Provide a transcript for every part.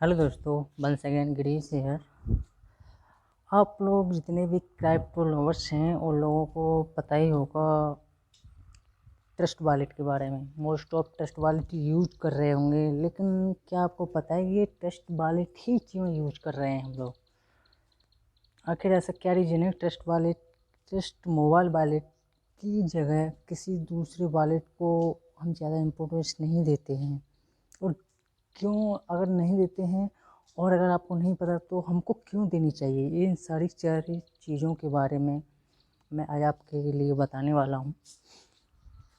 Hello दोस्तों, once again Girish here. आप लोग जितने भी क्रिप्टो लवर्स हैं उन लोगों को पता ही होगा ट्रस्ट वॉलेट के बारे में। Most of trust wallet use कर रहे होंगे, लेकिन क्या आपको पता है ये ट्रस्ट वॉलेट ही क्यों यूज कर रहे हैं हम लोग? आखिर ऐसा क्या रीजन है ट्रस्ट मोबाइल वॉलेट की जगह किसी दूसरे वॉलेट को हम ज़्यादा इम्पोर्टेंस नहीं देते हैं? और क्यों, अगर नहीं देते हैं और अगर आपको नहीं पता तो हमको क्यों देनी चाहिए? ये इन सारी चीज़ों के बारे में मैं आज आपके लिए बताने वाला हूँ।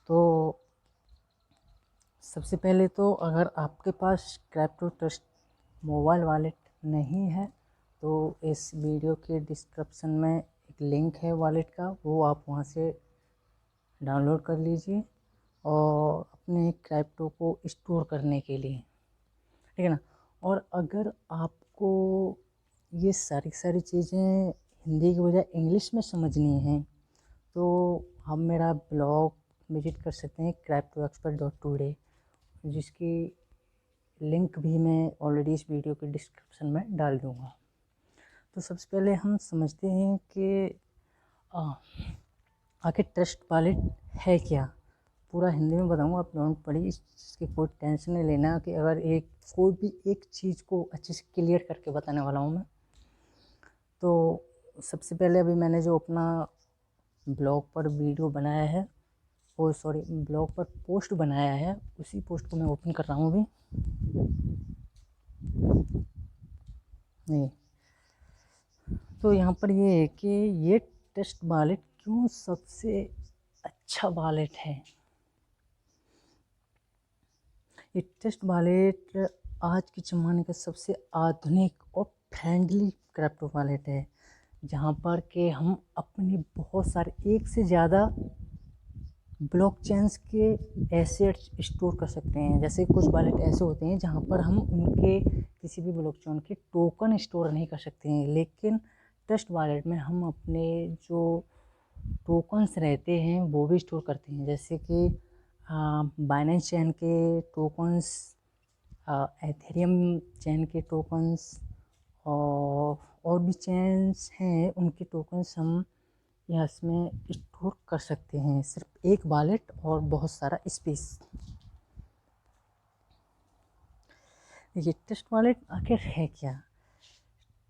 तो सबसे पहले तो अगर आपके पास क्रिप्टो ट्रस्ट मोबाइल वॉलेट नहीं है तो इस वीडियो के डिस्क्रिप्शन में एक लिंक है वॉलेट का, वो आप वहाँ से डाउनलोड कर लीजिए और अपने क्रिप्टो को स्टोर करने के लिए, ठीक है ना। और अगर आपको ये सारी चीज़ें हिंदी की बजाय इंग्लिश में समझनी है तो हम मेरा ब्लॉग विजिट कर सकते हैं cryptoexpert.today, जिसकी लिंक भी मैं ऑलरेडी इस वीडियो के डिस्क्रिप्शन में डाल दूँगा। तो सबसे पहले हम समझते हैं कि आखिर ट्रस्ट वॉलेट है क्या। पूरा हिंदी में बताऊँगा, आप डोंट वरी, इसकी कोई टेंशन नहीं लेना कि अगर कोई भी एक चीज़ को अच्छे से क्लियर करके बताने वाला हूँ मैं। तो सबसे पहले अभी मैंने जो अपना ब्लॉग पर वीडियो बनाया है, ब्लॉग पर पोस्ट बनाया है, उसी पोस्ट को मैं ओपन कर रहा हूँ अभी। नहीं, तो यहाँ पर ये है कि ये ट्रस्ट वॉलेट क्यों सबसे अच्छा वॉलेट है। ये ट्रस्ट वॉलेट आज के ज़माने का सबसे आधुनिक और फ्रेंडली क्रिप्टो वॉलेट है, जहाँ पर के हम अपनी बहुत सारे एक से ज़्यादा ब्लॉकचेन्स के एसेट्स स्टोर कर सकते हैं। जैसे कुछ वॉलेट ऐसे होते हैं जहाँ पर हम उनके किसी भी ब्लॉकचेन के टोकन स्टोर नहीं कर सकते हैं, लेकिन ट्रस्ट वॉलेट में हम अपने जो टोकन्स रहते हैं वो भी स्टोर करते हैं। जैसे कि बाइनेंस चेन के टोकन्स, एथेरियम चेन के टोकन्स और भी चेन्स हैं, उनके टोकन्स हम यहाँ इसमें स्टोर कर सकते हैं, सिर्फ एक वॉलेट और बहुत सारा स्पेस। ये ट्रस्ट वॉलेट आखिर है क्या?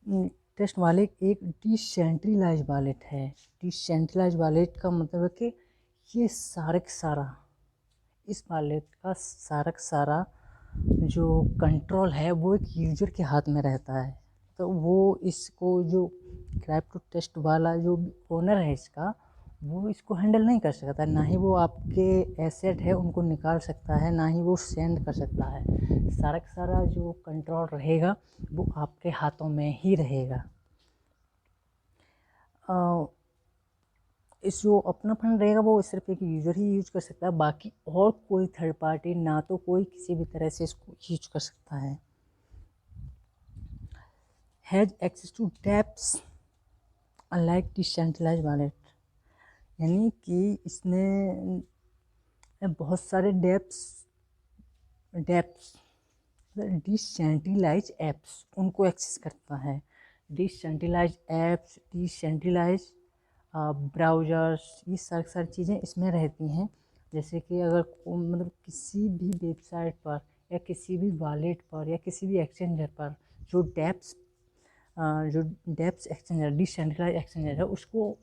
ट्रस्ट वॉलेट एक डिसेंट्रलाइज वॉलेट है। डिसेंट्रलाइज वॉलेट का मतलब है कि ये सारा इस वॉलेट का सारा जो कंट्रोल है वो एक यूजर के हाथ में रहता है। तो वो इसको जो क्रिप्टो ट्रस्ट वाला जो ओनर है इसका, वो इसको हैंडल नहीं कर सकता। ना ही वो आपके एसेट है उनको निकाल सकता है, ना ही वो सेंड कर सकता है। सारा जो कंट्रोल रहेगा वो आपके हाथों में ही रहेगा। इस जो अपना फंड रहेगा वो सिर्फ एक यूज़र ही यूज कर सकता है, बाकी और कोई थर्ड पार्टी ना तो कोई किसी भी तरह से इसको यूज कर सकता है। Has access to dapps unlike decentralize wallet, यानी कि इसने बहुत सारे डेप्स डिसेंट्रलाइज एप्स उनको एक्सेस करता है। डिसेंट्रलाइज एप्स, डिसेंट्रलाइज ब्राउज़र्स, ये सारी चीज़ें इसमें रहती हैं। जैसे कि अगर मतलब किसी भी वेबसाइट पर या किसी भी वॉलेट पर या किसी भी एक्सचेंजर पर जो डेप्स एक्सचेंजर, डिसेंट्रलाइज एक्सचेंजर है, उसको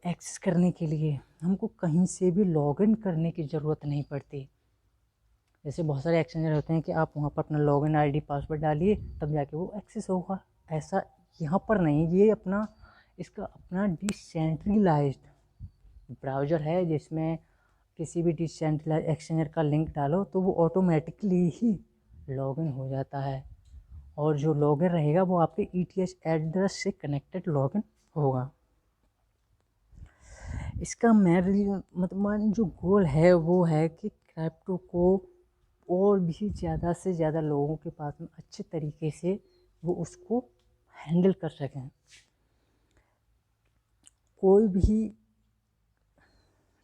एक्सेस करने के लिए हमको कहीं से भी लॉगिन करने की ज़रूरत नहीं पड़ती। जैसे बहुत सारे एक्सचेंजर होते हैं कि आप वहाँ पर अपना लॉगिन आईडी पासवर्ड डालिए तब जाके वो एक्सेस होगा, ऐसा यहाँ पर नहीं। ये इसका अपना डिसेंट्रलाइज्ड ब्राउज़र है, जिसमें किसी भी डिसेंट्रलाइज एक्सचेंजर का लिंक डालो तो वो ऑटोमेटिकली ही लॉगिन हो जाता है, और जो लॉगिन रहेगा वो आपके ETH एड्रेस से कनेक्टेड लॉगिन होगा। इसका मेन मतलब जो गोल है वो है कि क्रिप्टो को और भी ज़्यादा से ज़्यादा लोगों के पास में अच्छे तरीके से वो उसको हैंडल कर सकें। कोई भी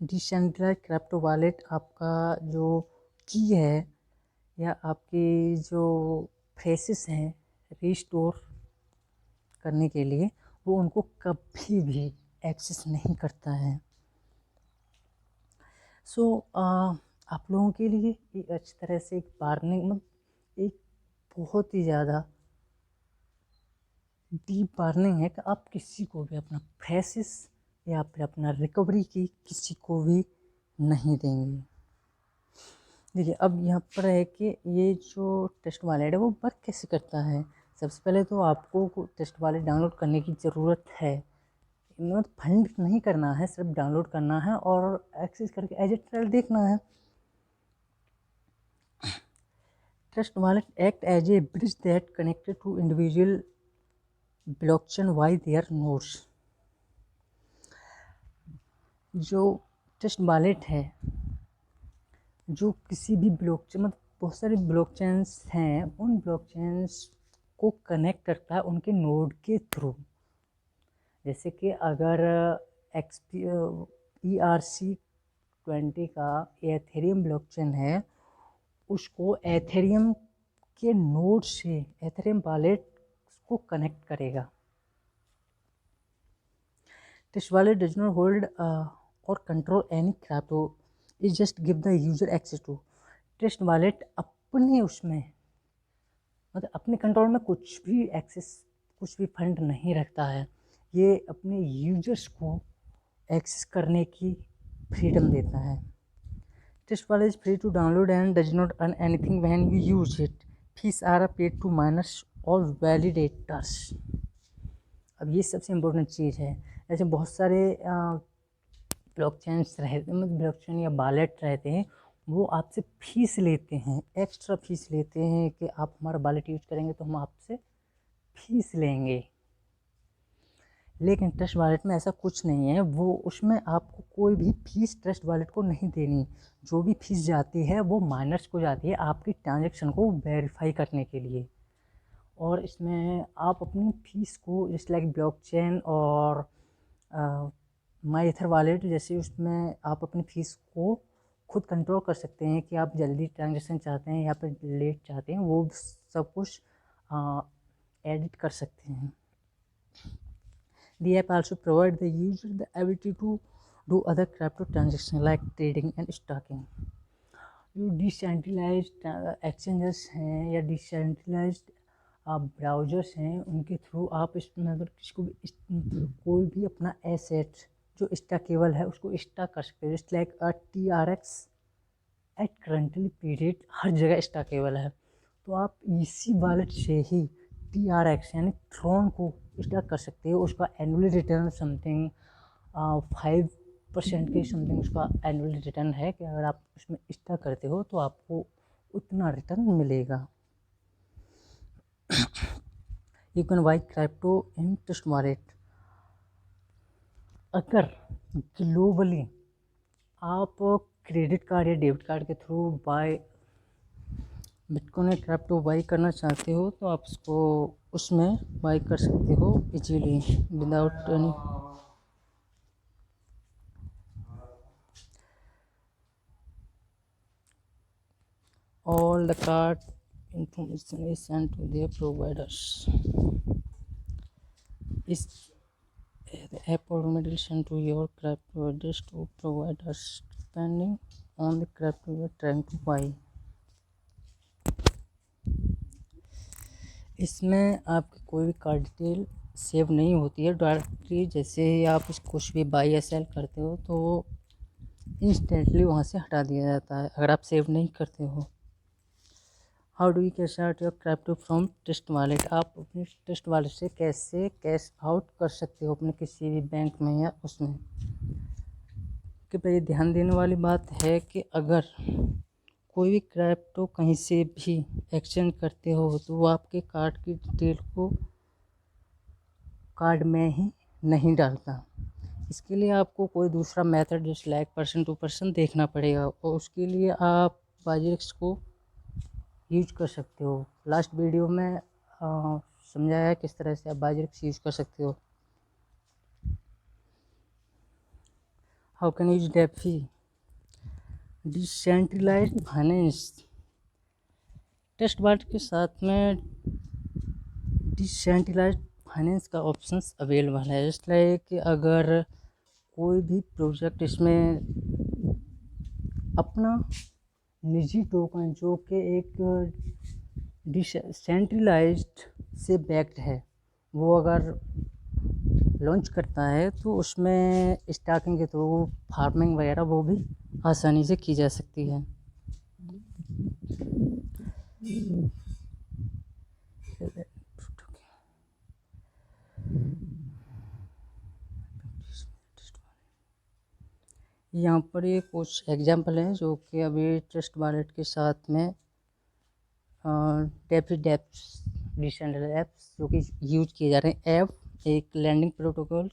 डिसेंट्रलाइज क्रिप्टो वॉलेट आपका जो की है या आपकी जो फ्रेसेस हैं रिस्टोर करने के लिए, वो उनको कभी भी एक्सेस नहीं करता है। सो आप लोगों के लिए एक अच्छी तरह से एक वार्निंग, मतलब एक बहुत ही ज़्यादा डीप वार्निंग है कि आप किसी को भी अपना फ्रेसेस या फिर अपना रिकवरी की किसी को भी नहीं देंगे। देखिए अब यहाँ पर है कि ये जो टेस्ट वॉलेट है वो वर्क कैसे करता है। सबसे पहले तो आपको टेस्ट वॉलेट डाउनलोड करने की ज़रूरत है। मतलब फंड नहीं करना है, सिर्फ डाउनलोड करना है और एक्सेस करके एज ए ट्रायल देखना है। Trust wallet act as a bridge that connected to individual blockchain via their nodes. जो ट्रस्ट वॉलेट है जो किसी भी ब्लॉकचेन, मतलब बहुत सारे ब्लॉकचेन्स हैं, उन ब्लॉकचेन्स को कनेक्ट करता है उनके नोड के थ्रू। जैसे कि अगर ERC20 का एथेरियम ब्लॉकचेन है, उसको एथेरियम के नोड से एथेरियम वॉलेट को कनेक्ट करेगा। This wallet does not hold or control any crypto. It just give the user access to. Trust wallet अपने उसमें, मतलब अपने कंट्रोल में कुछ भी एक्सेस, कुछ भी फंड नहीं रखता है। ये अपने यूजर्स को एक्सेस करने की फ्रीडम देता है। Trust wallet is free to download and does not earn anything when you use it. Fees are paid to miners और वैलिडेटर्स। अब ये सबसे इम्पोर्टेंट चीज़ है। ऐसे बहुत सारे ब्लॉकचेन्स रहते, मतलब ब्लॉकचेन या वॉलेट रहते हैं, वो आपसे फीस लेते हैं, एक्स्ट्रा फीस लेते हैं कि आप हमारा वॉलेट यूज करेंगे तो हम आपसे फीस लेंगे। लेकिन ट्रस्ट वॉलेट में ऐसा कुछ नहीं है। वो उसमें आपको कोई भी फीस ट्रस्ट वॉलेट को नहीं देनी। जो भी फीस जाती है वो माइनर्स को जाती है आपकी ट्रांजेक्शन को वेरीफाई करने के लिए। और इसमें आप अपनी फीस को जैसे लाइक ब्लॉकचेन और माई ईथर वॉलेट जैसे, उसमें आप अपनी फ़ीस को खुद कंट्रोल कर सकते हैं कि आप जल्दी ट्रांजेक्शन चाहते हैं या फिर लेट चाहते हैं, वो सब कुछ एडिट कर सकते हैं। The app also provide the user the ability to do other crypto transactions like trading and stocking. जो डिसेंट्रलाइज्ड एक्सचेंजेस हैं या डिसेंट्रलाइज्ड ब्राउज़र्स हैं, उनके थ्रू आप इसमें अगर किसी को भी कोई भी अपना एसेट जो स्टॉकेबल है उसको स्टॉक कर सकते हैं। Just like TRX at currently period हर जगह स्टॉकेबल है, तो आप इसी वॉलेट से ही TRX यानी ट्रॉन को स्टॉक कर सकते हो। उसका एनुअल रिटर्न समथिंग 5% के समथिंग उसका एनुअल रिटर्न है कि अगर आप उसमें स्टॉक करते हो तो आपको उतना रिटर्न मिलेगा। You can buy crypto in trust wallet. अगर ग्लोबली आप क्रेडिट कार्ड या डेबिट कार्ड के थ्रू बाय बिटकॉइन या क्रिप्टो बाई करना चाहते हो तो आप उसको उसमें बाई कर सकते हो easily without any. All the card information is sent to their providers. The app automatically sent to your crypto address to providers depending on the crypto you are trying to buy. इसमें आपकी कोई भी card detail save नहीं होती है directly. जैसे ही आप कुछ भी बाई या सेल करते हो तो इंस्टेंटली वहाँ से हटा दिया जाता है अगर आप सेव नहीं करते हो। How do you cash out your crypto from trust wallet. आप अपने ट्रस्ट वॉलेट से कैसे कैश आउट कर सकते हो अपने किसी भी बैंक में या उसमें। कृपया ये ध्यान देने वाली बात है कि अगर कोई भी क्रिप्टो कहीं से भी एक्सचेंज करते हो तो वो आपके कार्ड की डिटेल को कार्ड में ही नहीं डालता। इसके लिए आपको कोई दूसरा मेथड जैसे लाइक पर्सन टू पर्सन देखना पड़ेगा और उसके लिए आप बाइजेक्स को यूज कर सकते हो। लास्ट वीडियो में समझाया किस तरह से आप बाइजेक्स यूज कर सकते हो। How can use DeFi decentralized finance. Trust wallet के साथ में डिसेंट्रलाइज्ड फाइनेंस का ऑप्शंस अवेलेबल है। इसलिए कि अगर कोई भी प्रोजेक्ट इसमें अपना निजी टोकन जो कि एक डिसेंट्रलाइज्ड से बैक्ड है वो अगर लॉन्च करता है तो उसमें स्टॉकिंग के थ्रू फार्मिंग वगैरह वो भी आसानी से की जा सकती है। यहाँ पर ये कुछ एग्जांपल हैं जो कि अभी ट्रस्ट वॉलेट के साथ में डेबिट एप्स डिसेंट्रल एप्स जो कि यूज किए जा रहे हैं। ऐप एक लैंडिंग प्रोटोकॉल